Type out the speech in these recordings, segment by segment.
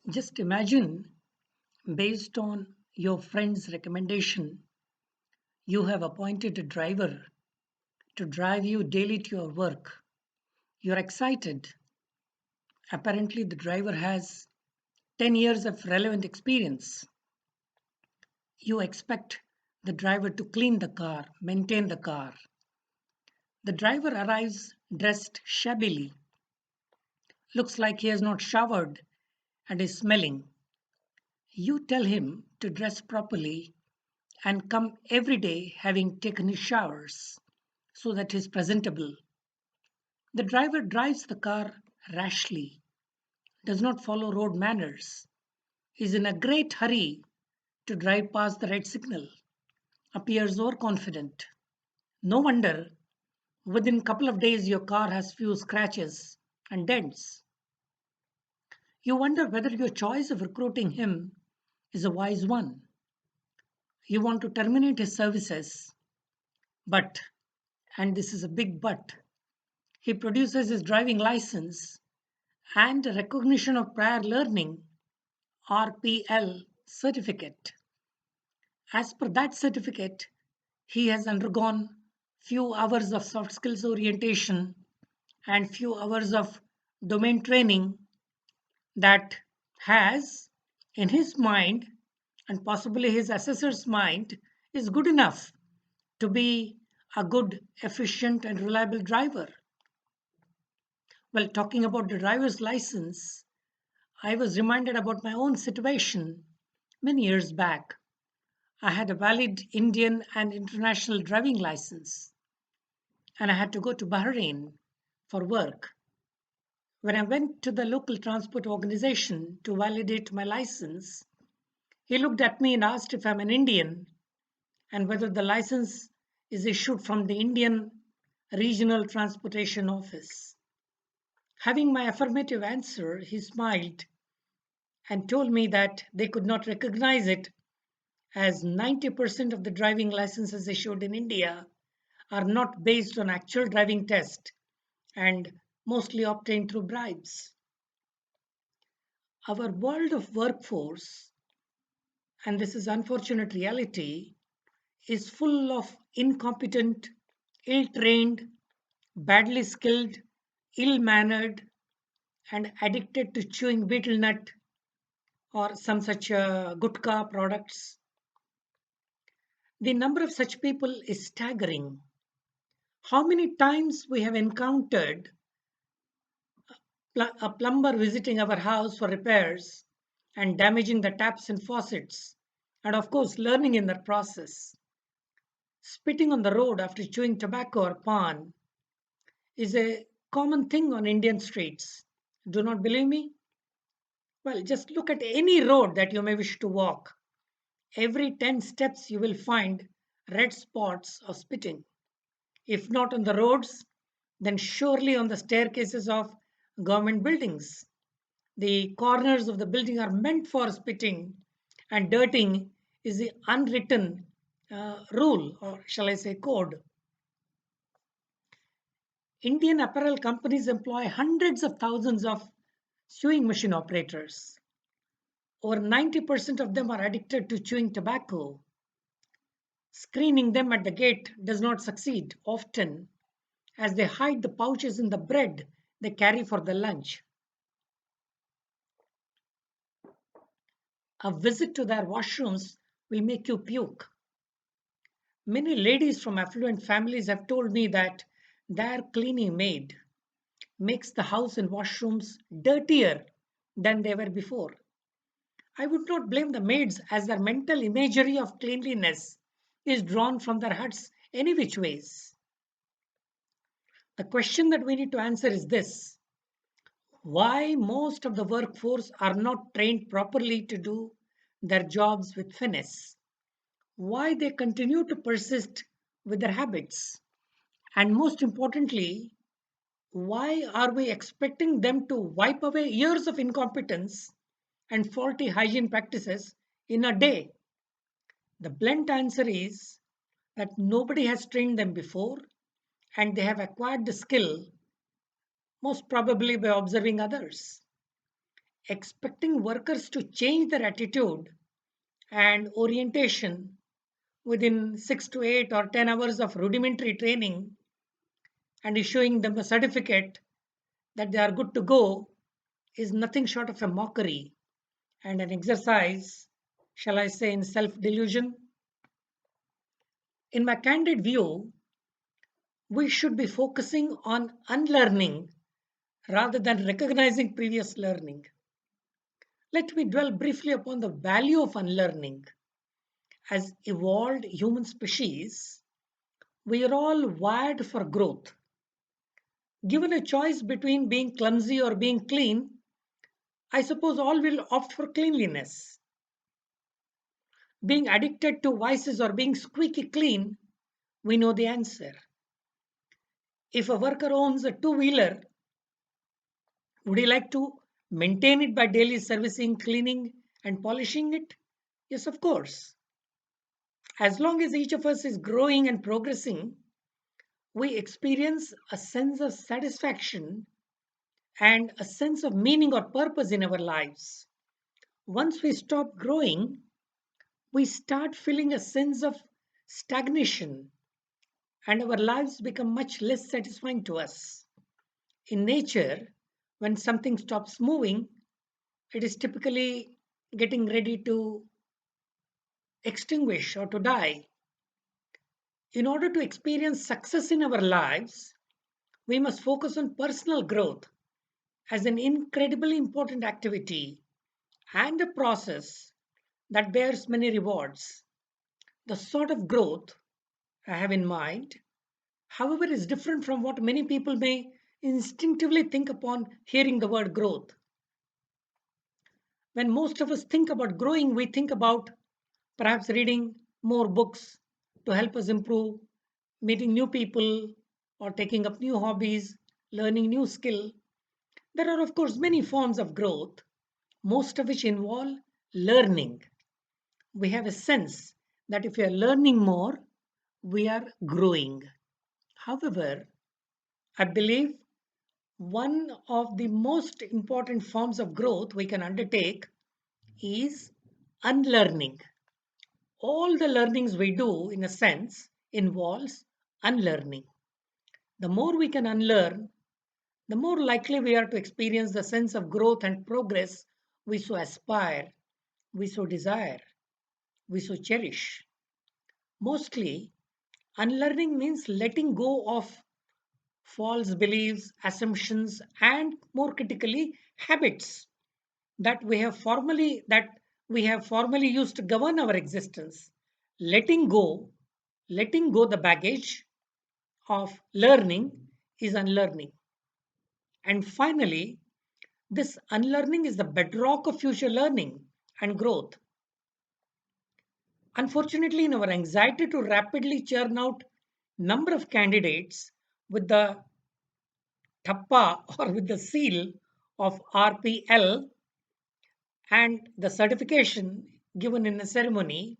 Just imagine, based on your friend's recommendation, you have appointed a driver to drive you daily to your work. You're excited. Apparently, the driver has 10 years of relevant experience. You expect the driver to clean the car, maintain the car. The driver arrives dressed shabbily, looks like he has not showered and is smelling. You tell him to dress properly and come every day having taken his showers so that he's presentable. The driver drives the car rashly, does not follow road manners, is in a great hurry to drive past the red signal, appears overconfident. No wonder within a couple of days your car has few scratches and dents. You wonder whether your choice of recruiting him is a wise one. You want to terminate his services, but, and this is a big but, he produces his driving license and a recognition of prior learning RPL certificate. As per that certificate, he has undergone few hours of soft skills orientation and few hours of domain training that has in his mind and possibly his assessor's mind is good enough to be a good, efficient, and reliable driver. Well, talking about the driver's license, I was reminded about my own situation many years back. I had a valid Indian and international driving license, and I had to go to Bahrain for work. When I went to the local transport organization to validate my license, he looked at me and asked if I'm an Indian and whether the license is issued from the Indian Regional Transportation Office. Having my affirmative answer, he smiled and told me that they could not recognize it as 90% of the driving licenses issued in India are not based on actual driving test and mostly obtained through bribes. Our world of workforce, and this is unfortunate reality, is full of incompetent, ill trained, badly skilled, ill mannered, and addicted to chewing betel nut or some such gutka products. The number of such people is staggering. How many times we have encountered a plumber visiting our house for repairs and damaging the taps and faucets, and of course, learning in that process. Spitting on the road after chewing tobacco or pan is a common thing on Indian streets. Do not believe me? Well, just look at any road that you may wish to walk. Every 10 steps, you will find red spots of spitting. If not on the roads, then surely on the staircases of government buildings. The corners of the building are meant for spitting, and dirting is the unwritten rule, or shall I say, code. Indian apparel companies employ hundreds of thousands of sewing machine operators. Over 90% of them are addicted to chewing tobacco. Screening them at the gate does not succeed often as they hide the pouches in the bread they carry for the lunch. A visit to their washrooms will make you puke. Many ladies from affluent families have told me that their cleaning maid makes the house and washrooms dirtier than they were before. I would not blame the maids as their mental imagery of cleanliness is drawn from their huts any which ways. The question that we need to answer is this: why most of the workforce are not trained properly to do their jobs with finesse? Why they continue to persist with their habits? And most importantly, why are we expecting them to wipe away years of incompetence and faulty hygiene practices in a day? The blunt answer is that nobody has trained them before and they have acquired the skill most probably by observing others. expecting workers to change their attitude and orientation within 6 to 8 or 10 hours of rudimentary training and issuing them a certificate that they are good to go is nothing short of a mockery and an exercise, shall I say, in self delusion. In my candid view, we should be focusing on unlearning rather than recognizing previous learning. Let me dwell briefly upon the value of unlearning. As evolved human species, we are all wired for growth. Given a choice between being clumsy or being clean, I suppose all will opt for cleanliness. Being addicted to vices or being squeaky clean, we know the answer. If a worker owns a two wheeler, would he like to maintain it by daily servicing, cleaning, and polishing it? Yes, of course. As long as each of us is growing and progressing, we experience a sense of satisfaction and a sense of meaning or purpose in our lives. Once we stop growing, we start feeling a sense of stagnation and our lives become much less satisfying to us. In nature, when something stops moving, it is typically getting ready to extinguish or to die. In order to experience success in our lives, we must focus on personal growth as an incredibly important activity and a process that bears many rewards. The sort of growth I have in mind, however, is different from what many people may instinctively think upon hearing the word growth. When most of us think about growing, we think about perhaps reading more books to help us improve, meeting new people, or taking up new hobbies, learning new skill. There are, of course, many forms of growth, most of which involve learning. We have a sense that if we are learning more, we are growing. However, I believe one of the most important forms of growth we can undertake is unlearning. All the learnings we do, in a sense, involves unlearning. The more we can unlearn, the more likely we are to experience the sense of growth and progress we so aspire, we so desire, we so cherish. Mostly, unlearning means letting go of false beliefs, assumptions, and more critically, habits that we have formally used to govern our existence. Letting go, letting go the baggage of learning is unlearning. And finally, this unlearning is the bedrock of future learning and growth. Unfortunately, in our anxiety to rapidly churn out number of candidates with the thappa or with the seal of RPL and the certification given in a ceremony,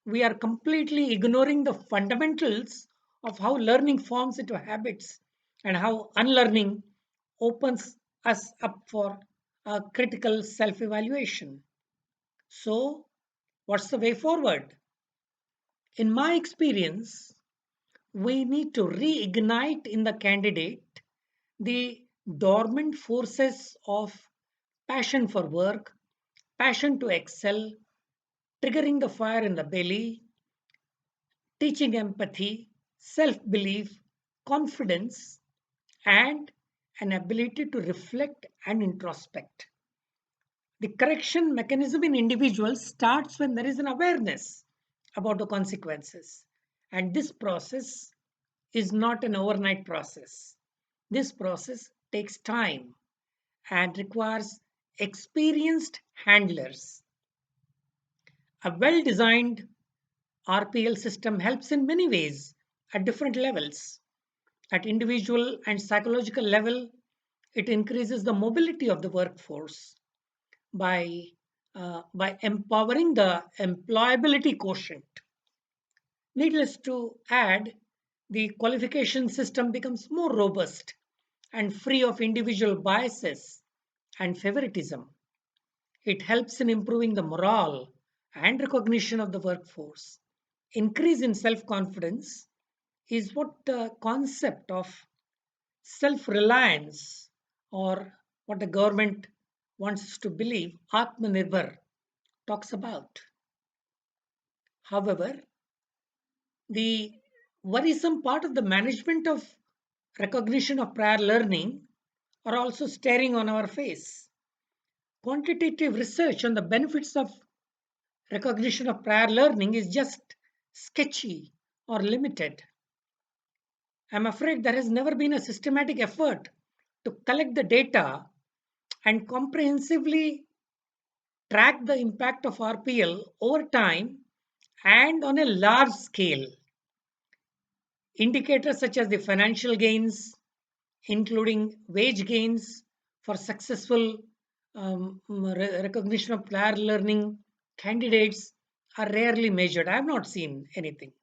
we are completely ignoring the fundamentals of how learning forms into habits and how unlearning opens us up for a critical self evaluation. So, what's the way forward? In my experience, we need to reignite in the candidate the dormant forces of passion for work, passion to excel, triggering the fire in the belly, teaching empathy, self belief, confidence, and an ability to reflect and introspect. The correction mechanism in individuals starts when there is an awareness about the consequences. And this process is not an overnight process. This process takes time and requires experienced handlers. A well designed RPL system helps in many ways at different levels. At individual and psychological level, it increases the mobility of the workforce by by empowering the employability quotient. Needless to add, the qualification system becomes more robust and free of individual biases and favoritism. It helps in improving the morale and recognition of the workforce. Increase in self confidence is what the concept of self reliance, or what the government wants us to believe, Atmanirbhar, talks about. However, the worrisome part of the management of recognition of prior learning are also staring on our face. Quantitative research on the benefits of recognition of prior learning is just sketchy or limited. I'm afraid there has never been a systematic effort to collect the data and comprehensively track the impact of RPL over time and on a large scale. Indicators such as the financial gains, including wage gains for successful recognition of prior learning candidates, are rarely measured. I have not seen anything.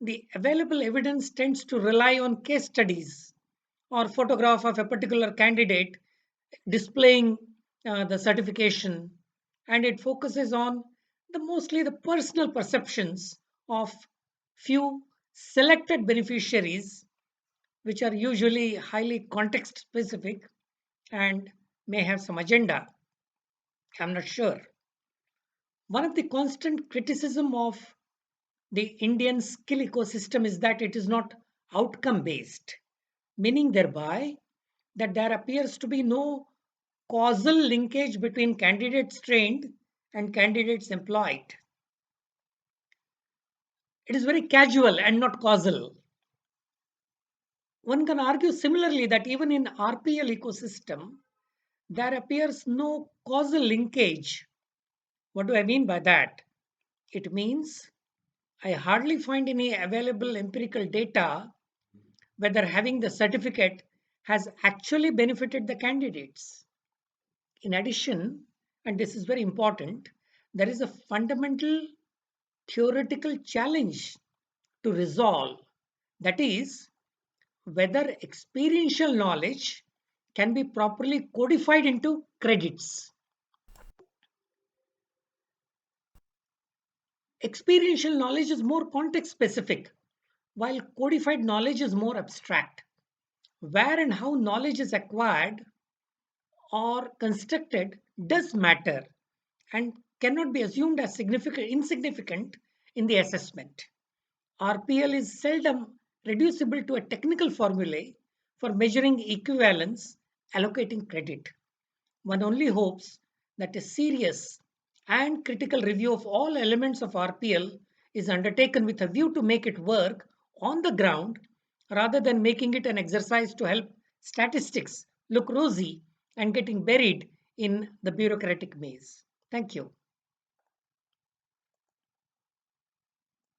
The available evidence tends to rely on case studies or photograph of a particular candidate displaying the certification, and it focuses on the mostly the personal perceptions of few selected beneficiaries, which are usually highly context specific and may have some agenda. I'm not sure. One of the constant criticism of the Indian skill ecosystem is that it is not outcome based, meaning thereby that there appears to be no causal linkage between candidates trained and candidates employed. It is very casual and not causal. One can argue similarly that even in RPL ecosystem, there appears no causal linkage. What do I mean by that? It means I hardly find any available empirical data whether having the certificate has actually benefited the candidates. In addition, and this is very important, there is a fundamental theoretical challenge to resolve, that is, whether experiential knowledge can be properly codified into credits. Experiential knowledge is more context specific, while codified knowledge is more abstract. Where and how knowledge is acquired or constructed does matter and cannot be assumed as insignificant in the assessment. RPL is seldom reducible to a technical formulae for measuring equivalence, allocating credit. One only hopes that a serious and critical review of all elements of RPL is undertaken with a view to make it work on the ground rather than making it an exercise to help statistics look rosy and getting buried in the bureaucratic maze. Thank you.